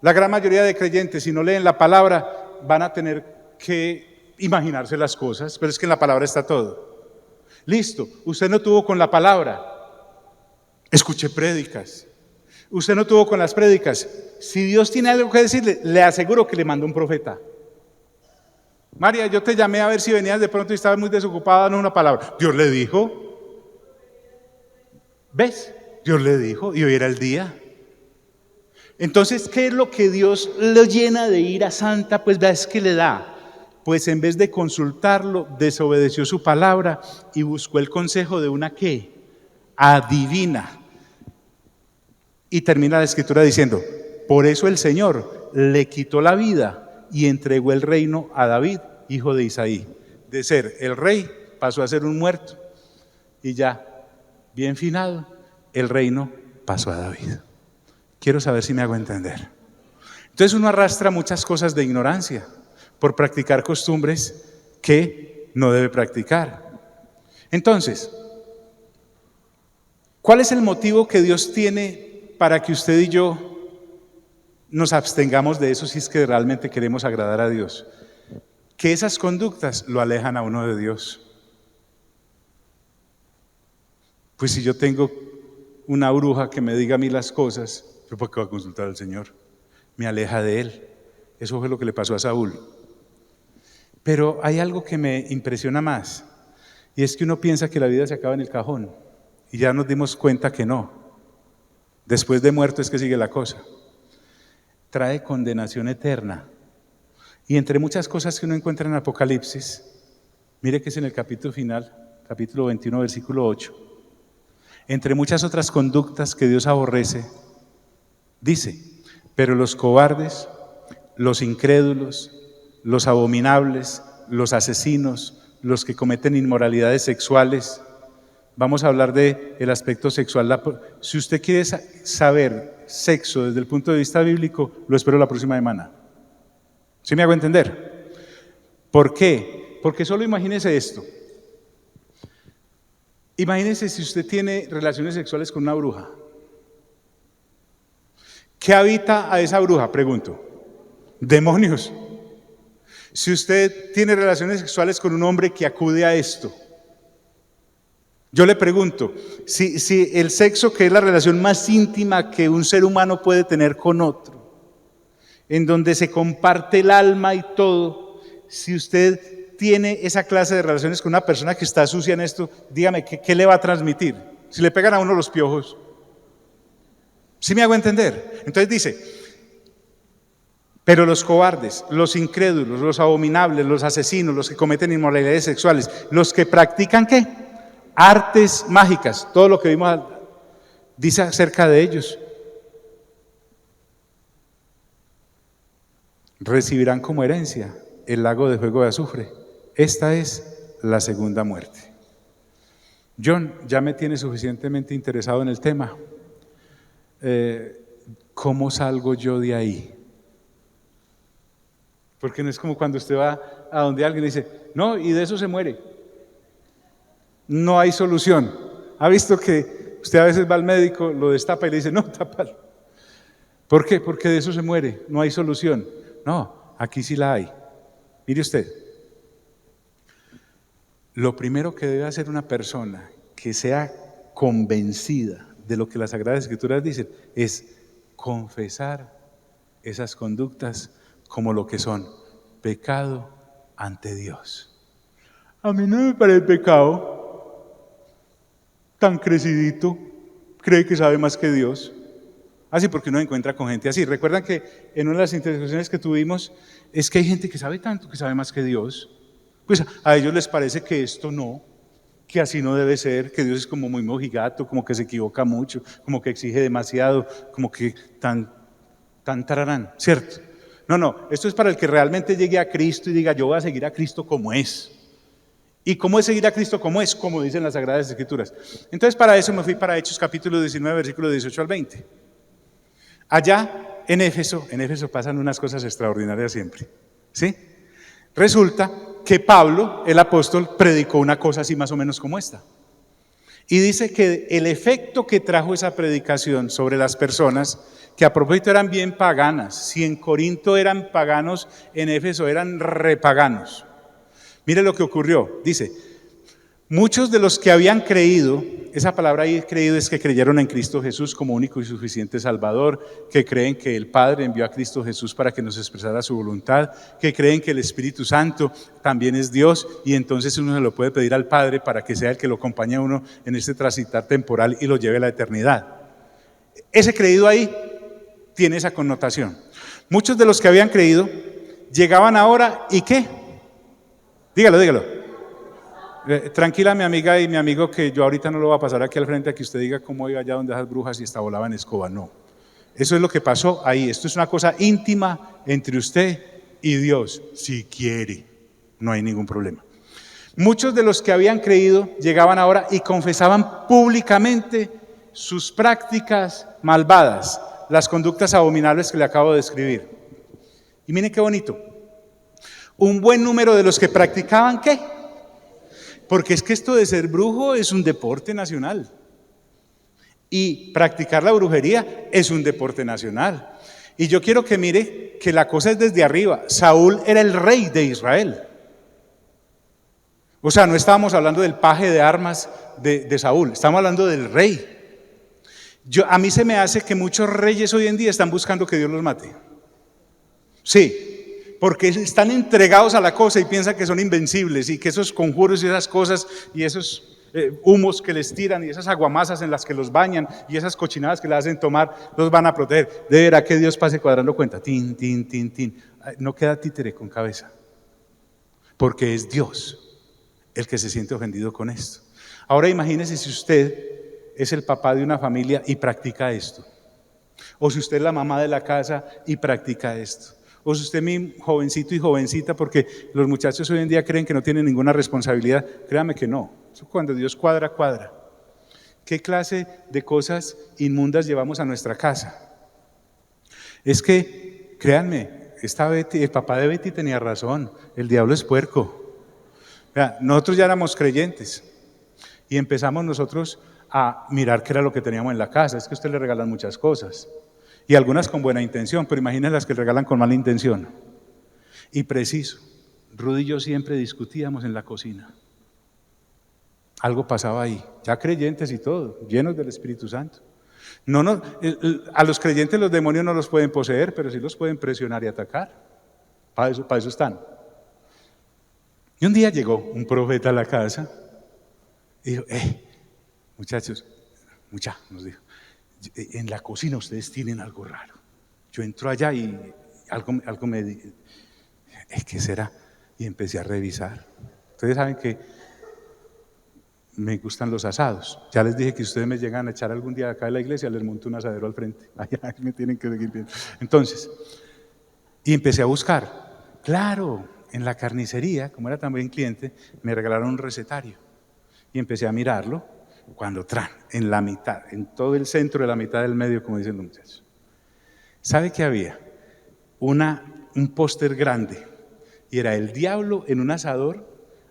La gran mayoría de creyentes, si no leen la palabra, van a tener que imaginarse las cosas, pero es que en la palabra está todo. Listo, usted no tuvo con la palabra, escuché prédicas. Usted no tuvo con las prédicas. Si Dios tiene algo que decirle, le aseguro que le mandó un profeta. María, yo te llamé a ver si venías de pronto y estabas muy desocupada dando una palabra. Dios le dijo. ¿Ves? Dios le dijo y hoy era el día. Entonces, ¿qué es lo que Dios lo llena de ira santa? Pues es que le da. Pues en vez de consultarlo, desobedeció su palabra y buscó el consejo de una ¿qué? Adivina. Y termina la escritura diciendo, por eso el Señor le quitó la vida y entregó el reino a David, hijo de Isaí. De ser el rey pasó a ser un muerto y ya, bien finado, el reino pasó a David. Quiero saber si me hago entender. Entonces uno arrastra muchas cosas de ignorancia por practicar costumbres que no debe practicar. Entonces, ¿cuál es el motivo que Dios tiene para que usted y yo nos abstengamos de eso si es que realmente queremos agradar a Dios? Que esas conductas lo alejan a uno de Dios. Pues si yo tengo una bruja que me diga a mí las cosas, ¿yo por qué voy a consultar al Señor? Me aleja de Él. Eso fue lo que le pasó a Saúl. Pero hay algo que me impresiona más, y es que uno piensa que la vida se acaba en el cajón, y ya nos dimos cuenta que no. Después de muerto es que sigue la cosa. Trae condenación eterna. Y entre muchas cosas que uno encuentra en Apocalipsis, mire que es en el capítulo final, capítulo 21, versículo 8. Entre muchas otras conductas que Dios aborrece, dice, pero los cobardes, los incrédulos, los abominables, los asesinos, los que cometen inmoralidades sexuales. Vamos a hablar del aspecto sexual. Si usted quiere saber sexo desde el punto de vista bíblico, lo espero la próxima semana. ¿Sí me hago entender? ¿Por qué? Porque solo imagínese esto. Imagínese si usted tiene relaciones sexuales con una bruja. ¿Qué habita a esa bruja? Pregunto. Demonios. Si usted tiene relaciones sexuales con un hombre que acude a esto, yo le pregunto, si el sexo, que es la relación más íntima que un ser humano puede tener con otro, en donde se comparte el alma y todo, si usted tiene esa clase de relaciones con una persona que está sucia en esto, dígame, ¿qué le va a transmitir? Si le pegan a uno los piojos. ¿Sí me hago entender? Entonces dice, pero los cobardes, los incrédulos, los abominables, los asesinos, los que cometen inmoralidades sexuales, los que practican ¿qué? Artes mágicas, todo lo que vimos dice acerca de ellos, recibirán como herencia el lago de fuego de azufre. Esta es la segunda muerte. John ya me tiene suficientemente interesado en el tema. ¿Cómo salgo yo de ahí? Porque no es como cuando usted va a donde alguien y dice, no, y de eso se muere. No hay solución. ¿Ha visto que usted a veces va al médico, lo destapa y le dice, no, tápalo? ¿Por qué? Porque de eso se muere, no hay solución. No, aquí sí la hay. Mire usted, lo primero que debe hacer una persona que sea convencida de lo que las Sagradas Escrituras dicen es confesar esas conductas como lo que son, pecado ante Dios. A mí no me parece pecado tan crecidito, cree que sabe más que Dios. Así porque uno encuentra con gente así. Recuerdan que en una de las interacciones que tuvimos es que hay gente que sabe tanto, que sabe más que Dios. Pues a ellos les parece que esto no, que así no debe ser, que Dios es como muy mojigato, como que se equivoca mucho, como que exige demasiado, como que tan tararán, ¿cierto? No, esto es para el que realmente llegue a Cristo y diga, yo voy a seguir a Cristo como es. ¿Y cómo es seguir a Cristo como es? Como dicen las Sagradas Escrituras. Entonces para eso me fui para Hechos capítulo 19, versículo 18 al 20. Allá en Éfeso pasan unas cosas extraordinarias siempre, ¿sí? Resulta que Pablo, el apóstol, predicó una cosa así más o menos como esta. Y dice que el efecto que trajo esa predicación sobre las personas, que a propósito eran bien paganas, si en Corinto eran paganos, en Éfeso eran repaganos. Mire lo que ocurrió, dice, muchos de los que habían creído, esa palabra ahí creído es que creyeron en Cristo Jesús como único y suficiente Salvador, que creen que el Padre envió a Cristo Jesús para que nos expresara su voluntad, que creen que el Espíritu Santo también es Dios y entonces uno se lo puede pedir al Padre para que sea el que lo acompañe a uno en este transitar temporal y lo lleve a la eternidad. Ese creído ahí tiene esa connotación. Muchos de los que habían creído llegaban ahora ¿y qué? Dígalo. Tranquila mi amiga y mi amigo que yo ahorita no lo voy a pasar aquí al frente a que usted diga cómo iba allá donde esas brujas y esta volaba en escoba, no. Eso es lo que pasó ahí, esto es una cosa íntima entre usted y Dios, si quiere, no hay ningún problema. Muchos de los que habían creído llegaban ahora y confesaban públicamente sus prácticas malvadas, las conductas abominables que le acabo de describir. Y miren qué bonito, un buen número de los que practicaban ¿qué? Porque es que esto de ser brujo es un deporte nacional y practicar la brujería es un deporte nacional. Y yo quiero que mire que la cosa es desde arriba. Saúl era el rey de Israel. O sea, no estábamos hablando del paje de armas de Saúl, estamos hablando del rey. A mí se me hace que muchos reyes hoy en día están buscando que Dios los mate. Sí. Porque están entregados a la cosa y piensan que son invencibles y que esos conjuros y esas cosas y esos humos que les tiran y esas aguamasas en las que los bañan y esas cochinadas que les hacen tomar los van a proteger. De veras que Dios pase cuadrando cuenta, tin. No queda títere con cabeza, porque es Dios el que se siente ofendido con esto. Ahora imagínese si usted es el papá de una familia y practica esto, o si usted es la mamá de la casa y practica esto. O si usted es mi jovencito y jovencita, porque los muchachos hoy en día creen que no tienen ninguna responsabilidad. Créame que no. Eso cuando Dios cuadra. ¿Qué clase de cosas inmundas llevamos a nuestra casa? Es que, créanme, el papá de Betty tenía razón. El diablo es puerco. Vea, nosotros ya éramos creyentes y empezamos nosotros a mirar qué era lo que teníamos en la casa. Es que a usted le regalan muchas cosas. Y algunas con buena intención, pero imaginen las que regalan con mala intención. Y preciso, Rudy y yo siempre discutíamos en la cocina. Algo pasaba ahí, ya creyentes y todo, llenos del Espíritu Santo. A los creyentes los demonios no los pueden poseer, pero sí los pueden presionar y atacar. Para eso están. Y un día llegó un profeta a la casa y dijo, muchachos, nos dijo, en la cocina ustedes tienen algo raro. Yo entro allá y algo me dice, ¿qué será? Y empecé a revisar. Ustedes saben que me gustan los asados. Ya les dije que si ustedes me llegan a echar algún día acá de la iglesia, les monto un asadero al frente. Allá me tienen que seguir viendo. Entonces, y empecé a buscar. Claro, en la carnicería, como era también cliente, me regalaron un recetario. Y empecé a mirarlo. Cuando en la mitad, en todo el centro de la mitad del medio, como dicen los muchachos. ¿Sabe qué había? Un póster grande y era el diablo en un asador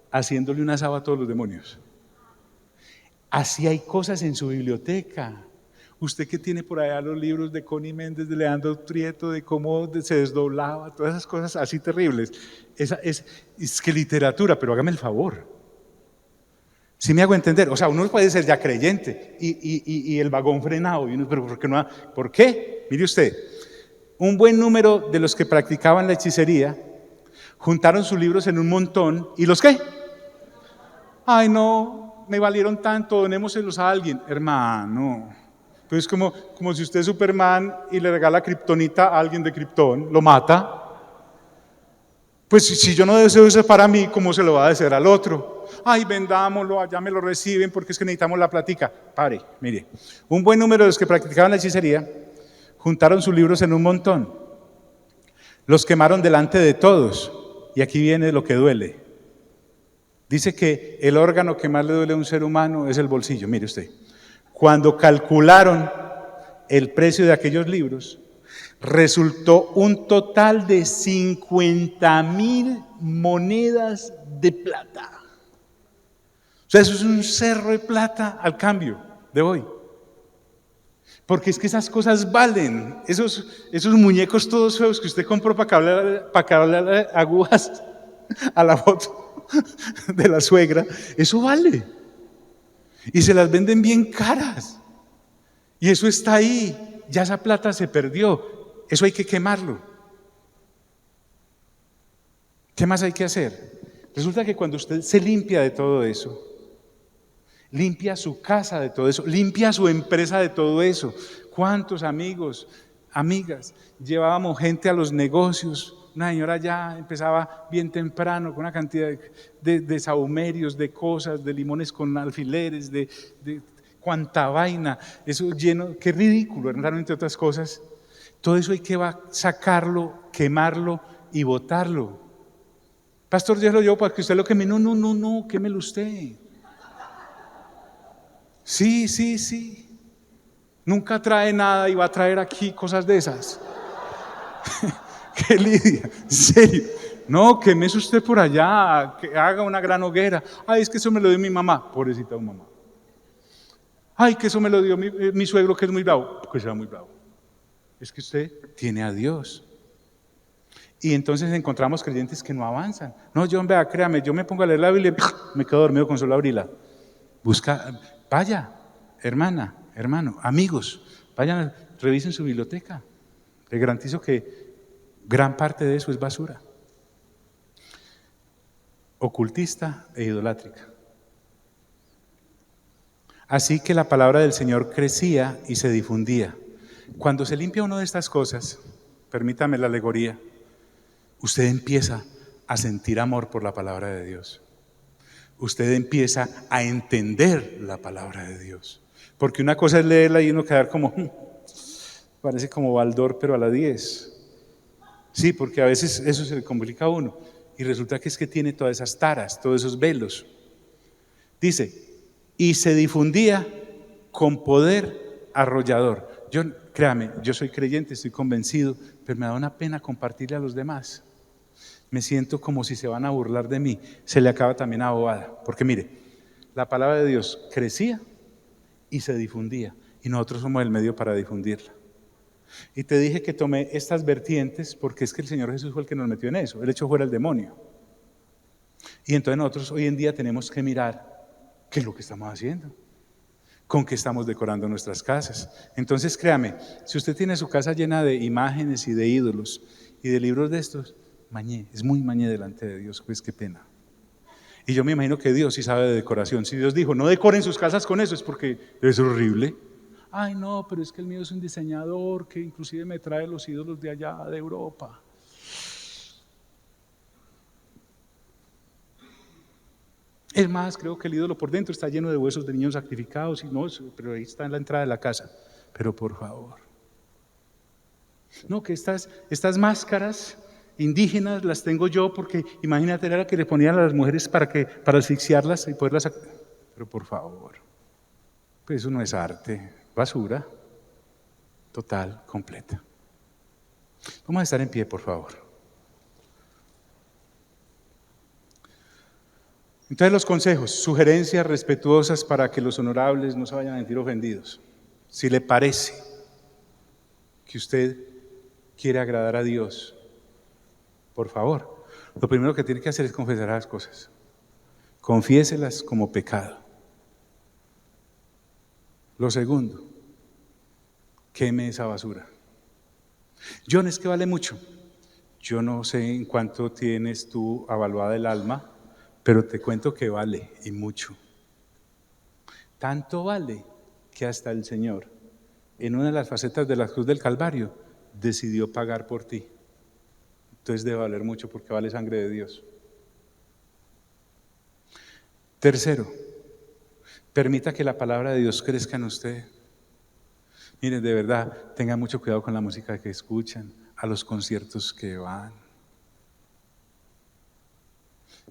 haciéndole un asado a todos los demonios. Así hay cosas en su biblioteca. Usted que tiene por allá los libros de Connie Méndez, de Leandro Prieto, de cómo se desdoblaba, todas esas cosas así terribles. Es que literatura, pero hágame el favor. Si me hago entender, o sea, uno puede ser ya creyente y el vagón frenado, y uno, pero ¿por qué no? ¿Por qué? Mire usted, un buen número de los que practicaban la hechicería juntaron sus libros en un montón, ¿y los qué? Ay, no, me valieron tanto, donémoselos a alguien. Hermano, entonces como si usted es Superman y le regala kriptonita a alguien de Krypton, ¿lo mata? Pues si yo no deseo eso para mí, ¿cómo se lo va a desear al otro? Ay, vendámoslo, allá me lo reciben porque es que necesitamos la platica. Pare, mire, un buen número de los que practicaban la hechicería juntaron sus libros en un montón, los quemaron delante de todos, y aquí viene lo que duele. Dice que el órgano que más le duele a un ser humano es el bolsillo. Mire usted, cuando calcularon el precio de aquellos libros, resultó un total de 50,000 monedas de plata. O sea, eso es un cerro de plata al cambio de hoy. Porque es que esas cosas valen. Esos muñecos todos feos que usted compró para cablear agujas a la foto de la suegra, eso vale. Y se las venden bien caras. Y eso está ahí. Ya esa plata se perdió. Eso hay que quemarlo. ¿Qué más hay que hacer? Resulta que cuando usted se limpia de todo eso, limpia su casa de todo eso, limpia su empresa de todo eso. ¿Cuántos amigos, amigas, llevábamos gente a los negocios? Una señora ya empezaba bien temprano con una cantidad de sahumerios, de cosas, de limones con alfileres, de cuánta vaina, eso lleno, qué ridículo, hermano, entre otras cosas. Todo eso hay que sacarlo, quemarlo y botarlo. Pastor, Dios lo llevo para que usted lo queme. No, quémelo usted. Sí. Nunca trae nada y va a traer aquí cosas de esas. Qué lidia, en serio. No, quémese usted por allá, que haga una gran hoguera. Ay, es que eso me lo dio mi mamá, pobrecita mamá. Ay, que eso me lo dio mi suegro, que es muy bravo, que sea muy bravo. Es que usted tiene a Dios. Y entonces encontramos creyentes que no avanzan. No, John, vea, créame, yo me pongo a leer la Biblia y me quedo dormido con solo abrirla. Vaya, hermana, hermano, amigos, vayan, revisen su biblioteca. Les garantizo que gran parte de eso es basura. Ocultista e idolátrica. Así que la palabra del Señor crecía y se difundía. Cuando se limpia uno de estas cosas, permítame la alegoría, usted empieza a sentir amor por la palabra de Dios. Usted empieza a entender la palabra de Dios. Porque una cosa es leerla y uno quedar como, parece como Baldor, pero a la 10. Sí, porque a veces eso se le complica a uno. Y resulta que es que tiene todas esas taras, todos esos velos. Dice, y se difundía con poder arrollador. Créame, yo soy creyente, estoy convencido, pero me da una pena compartirle a los demás. Me siento como si se van a burlar de mí. Se le acaba también a bobada. Porque mire, la palabra de Dios crecía y se difundía. Y nosotros somos el medio para difundirla. Y te dije que tomé estas vertientes porque es que el Señor Jesús fue el que nos metió en eso. Él echó fuera el demonio. Y entonces nosotros hoy en día tenemos que mirar qué es lo que estamos haciendo, con qué estamos decorando nuestras casas. Entonces créame, si usted tiene su casa llena de imágenes y de ídolos y de libros de estos, mañé, es muy mañé delante de Dios, pues qué pena. Y yo me imagino que Dios sí sabe de decoración. Si Dios dijo, no decoren sus casas con eso, es porque es horrible. Ay no, pero es que el mío es un diseñador que inclusive me trae los ídolos de allá, de Europa. Es más, creo que el ídolo por dentro está lleno de huesos de niños sacrificados, y no, pero ahí está en la entrada de la casa. Pero por favor. No, que estas máscaras indígenas las tengo yo porque imagínate, era la que le ponían a las mujeres para asfixiarlas y poderlas. Pero por favor, pues eso no es arte, basura total, completa. Vamos a estar en pie, por favor. Entonces los consejos, sugerencias respetuosas para que los honorables no se vayan a sentir ofendidos. Si le parece que usted quiere agradar a Dios, por favor, lo primero que tiene que hacer es confesar las cosas. Confiéselas como pecado. Lo segundo, queme esa basura. John, es que vale mucho. Yo no sé en cuánto tienes tú avaluada el alma, pero te cuento que vale y mucho. Tanto vale que hasta el Señor, en una de las facetas de la cruz del Calvario, decidió pagar por ti. Entonces debe valer mucho porque vale sangre de Dios. Tercero, permita que la palabra de Dios crezca en usted. Miren, de verdad, tengan mucho cuidado con la música que escuchan, a los conciertos que van.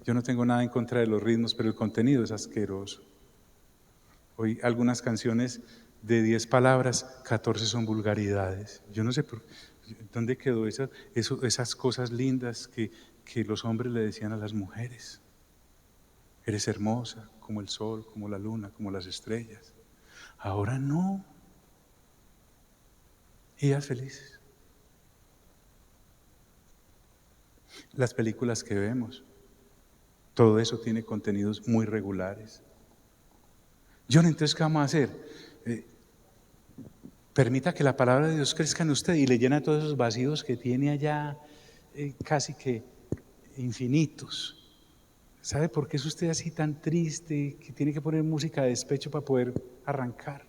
Yo no tengo nada en contra de los ritmos, pero el contenido es asqueroso. Hoy algunas canciones de 10 palabras, 14 son vulgaridades. Yo no sé dónde quedó esas cosas lindas que los hombres le decían a las mujeres. Eres hermosa, como el sol, como la luna, como las estrellas. Ahora no. Ellas felices. Las películas que vemos, todo eso tiene contenidos muy regulares. John, entonces, ¿qué vamos a hacer? Permita que la palabra de Dios crezca en usted y le llena todos esos vacíos que tiene allá, casi que infinitos. ¿Sabe por qué es usted así tan triste que tiene que poner música de despecho para poder arrancar?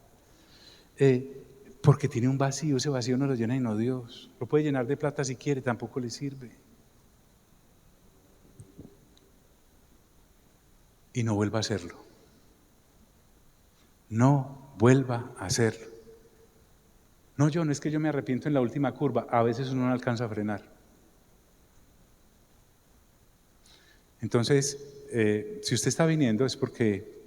Porque tiene un vacío, ese vacío no lo llena y no Dios. Lo puede llenar de plata si quiere, tampoco le sirve. Y no vuelva a hacerlo. No vuelva a hacerlo. No, no es que yo me arrepiento en la última curva, a veces uno no alcanza a frenar. Entonces, si usted está viniendo es porque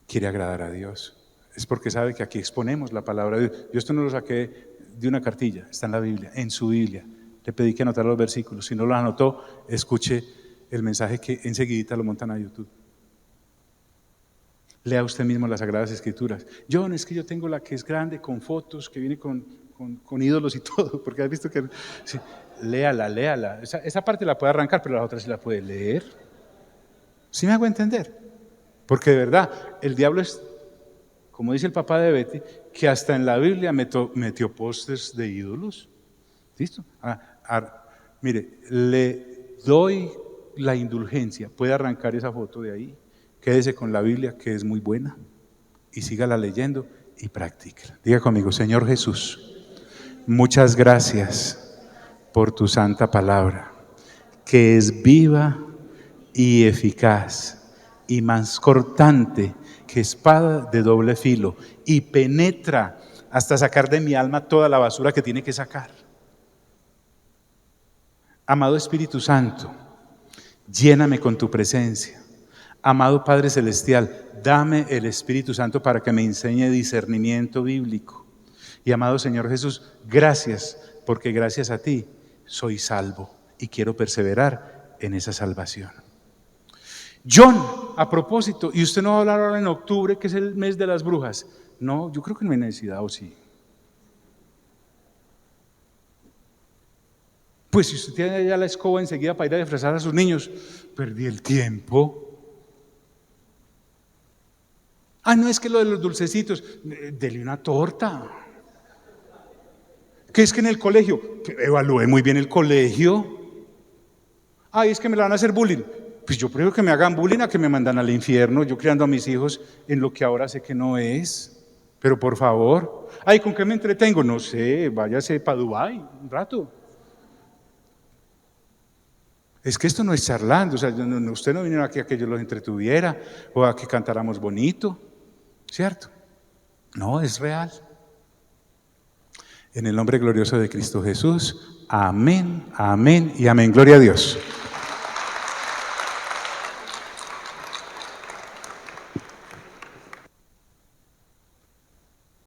quiere agradar a Dios, es porque sabe que aquí exponemos la palabra de Dios. Yo esto no lo saqué de una cartilla, está en la Biblia, en su Biblia. Le pedí que anotara los versículos, si no los anotó, escuche el mensaje que enseguidita lo montan a YouTube. Lea usted mismo las Sagradas Escrituras. John, es que yo tengo la que es grande, con fotos, que viene con ídolos y todo, porque has visto que... Sí, léala. Esa parte la puede arrancar, pero la otra sí la puede leer. ¿Sí me hago entender? Porque de verdad, el diablo es, como dice el papá de Betty, que hasta en la Biblia metió pósters de ídolos. ¿Listo? Mire, le doy la indulgencia, puede arrancar esa foto de ahí. Quédese con la Biblia, que es muy buena, y sígala leyendo y practíquela. Diga conmigo, Señor Jesús, muchas gracias por tu santa palabra, que es viva y eficaz y más cortante que espada de doble filo y penetra hasta sacar de mi alma toda la basura que tiene que sacar. Amado Espíritu Santo, lléname con tu presencia. Amado Padre Celestial, dame el Espíritu Santo para que me enseñe discernimiento bíblico. Y amado Señor Jesús, gracias, porque gracias a ti soy salvo y quiero perseverar en esa salvación. John, a propósito, y usted no va a hablar ahora en octubre, que es el mes de las brujas. No, yo creo que no hay necesidad, ¿o sí? Pues si usted tiene ya la escoba enseguida para ir a disfrazar a sus niños, perdí el tiempo. No es que lo de los dulcecitos, dele una torta. ¿Qué es que en el colegio? Evalúe muy bien el colegio. Es que me la van a hacer bullying. Pues yo prefiero que me hagan bullying a que me mandan al infierno, yo criando a mis hijos en lo que ahora sé que no es. Pero por favor, ¿con qué me entretengo? No sé, váyase para Dubái un rato. Es que esto no es charlando, o sea, usted no vino aquí a que yo los entretuviera o a que cantáramos bonito, ¿cierto? No, es real. En el nombre glorioso de Cristo Jesús, amén, amén y amén. Gloria a Dios.